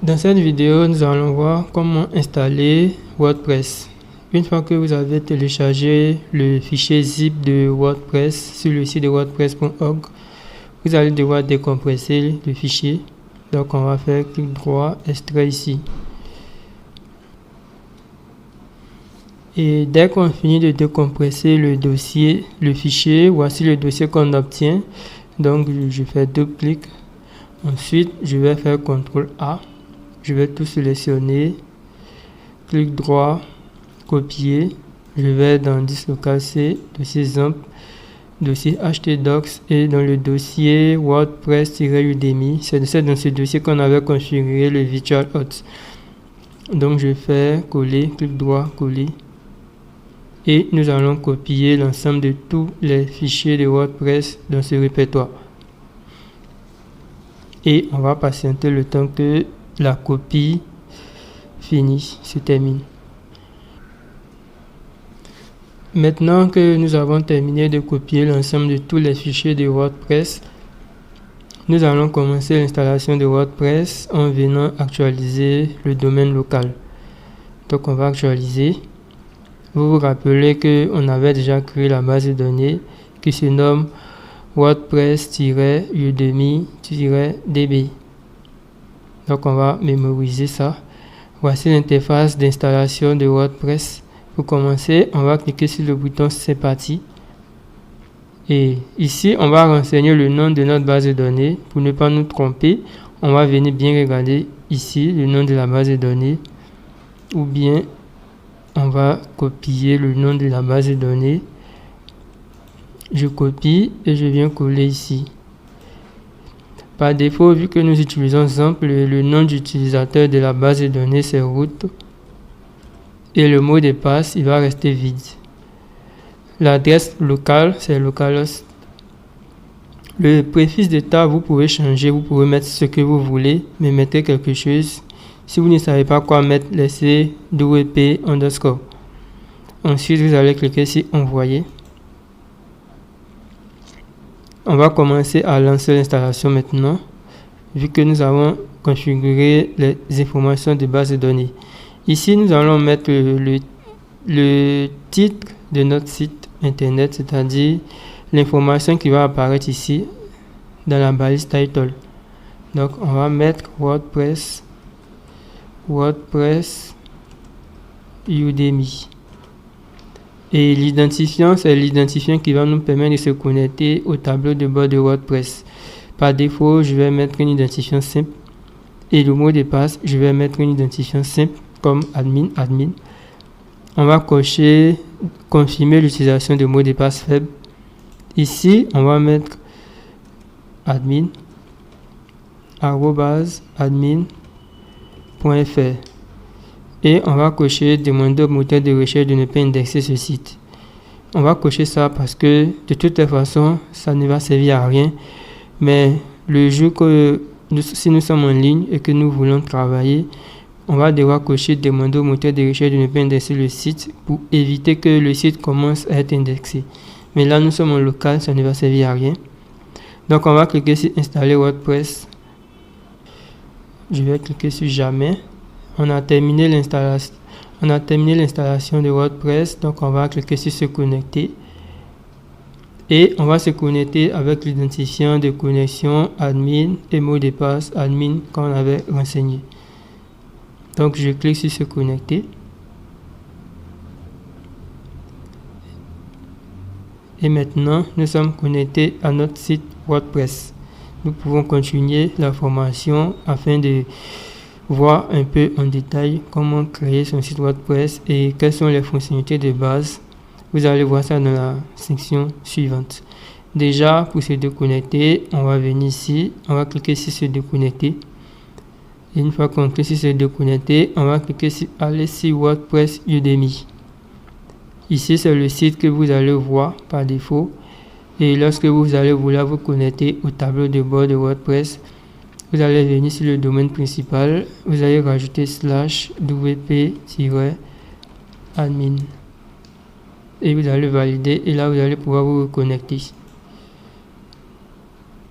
Dans cette vidéo, nous allons voir comment installer WordPress. Une fois que vous avez téléchargé le fichier zip de WordPress sur le site de wordpress.org, vous allez devoir décompresser le fichier. Donc on va faire clic droit, extrait ici. Et dès qu'on finit de décompresser le fichier, voici le dossier qu'on obtient. Donc je fais double clic. Ensuite, je vais faire CTRL A. Je vais tout sélectionner. Clic droit, copier. Je vais dans disque local C, dossier XAMPP, dossier htdocs et dans le dossier WordPress-Udemy. C'est dans ce dossier qu'on avait configuré le virtual host. Donc je fais coller, clic droit, coller. Et nous allons copier l'ensemble de tous les fichiers de WordPress dans ce répertoire. Et on va patienter le temps que la copie se termine. Maintenant que nous avons terminé de copier l'ensemble de tous les fichiers de WordPress, nous allons commencer l'installation de WordPress en venant actualiser le domaine local. Donc on va actualiser. Vous vous rappelez qu'on avait déjà créé la base de données qui se nomme WordPress-Udemy-DB. Donc on va mémoriser ça. Voici l'interface d'installation de WordPress. Pour commencer, on va cliquer sur le bouton C'est parti. Et ici, on va renseigner le nom de notre base de données. Pour ne pas nous tromper, on va venir bien regarder ici le nom de la base de données. Ou bien, on va copier le nom de la base de données. Je copie et je viens coller ici. Par défaut, vu que nous utilisons XAMPP, le nom d'utilisateur de la base de données c'est root et le mot de passe il va rester vide. L'adresse locale c'est localhost. Le préfixe d'état vous pouvez changer, vous pouvez mettre ce que vous voulez, mais mettez quelque chose. Si vous ne savez pas quoi mettre, laissez WP underscore. Ensuite vous allez cliquer sur envoyer. On va commencer à lancer l'installation maintenant, vu que nous avons configuré les informations de base de données. Ici, nous allons mettre le titre de notre site internet, c'est-à-dire l'information qui va apparaître ici dans la balise title. Donc, on va mettre WordPress Udemy. Et l'identifiant, c'est l'identifiant qui va nous permettre de se connecter au tableau de bord de WordPress. Par défaut, je vais mettre une identifiant simple. Et le mot de passe, je vais mettre une identifiant simple comme admin. On va cocher confirmer l'utilisation de mot de passe faible. Ici, on va mettre admin @admin.fr. Et on va cocher demander au moteur de recherche de ne pas indexer ce site. On va cocher ça parce que de toute façon, ça ne va servir à rien. Mais le jour que si nous sommes en ligne et que nous voulons travailler, on va devoir cocher demander au moteur de recherche de ne pas indexer le site pour éviter que le site commence à être indexé. Mais là, nous sommes en local, ça ne va servir à rien. Donc, on va cliquer sur installer WordPress. Je vais cliquer sur jamais. On a terminé l'installation de WordPress, donc on va cliquer sur se connecter et on va se connecter avec l'identifiant de connexion admin et mot de passe admin qu'on avait renseigné. Donc je clique sur se connecter et maintenant nous sommes connectés à notre site WordPress. Nous pouvons continuer la formation afin de voir un peu en détail comment créer son site WordPress et quelles sont les fonctionnalités de base. Vous allez voir ça dans la section suivante. Déjà, pour se déconnecter, on va venir ici, on va cliquer sur se déconnecter. Et une fois qu'on clique sur se déconnecter, on va cliquer sur aller sur WordPress Udemy. Ici, c'est le site que vous allez voir par défaut. Et lorsque vous allez vouloir vous connecter au tableau de bord de WordPress, vous allez venir sur le domaine principal, vous allez rajouter /wp-admin et vous allez valider et là vous allez pouvoir vous connecter.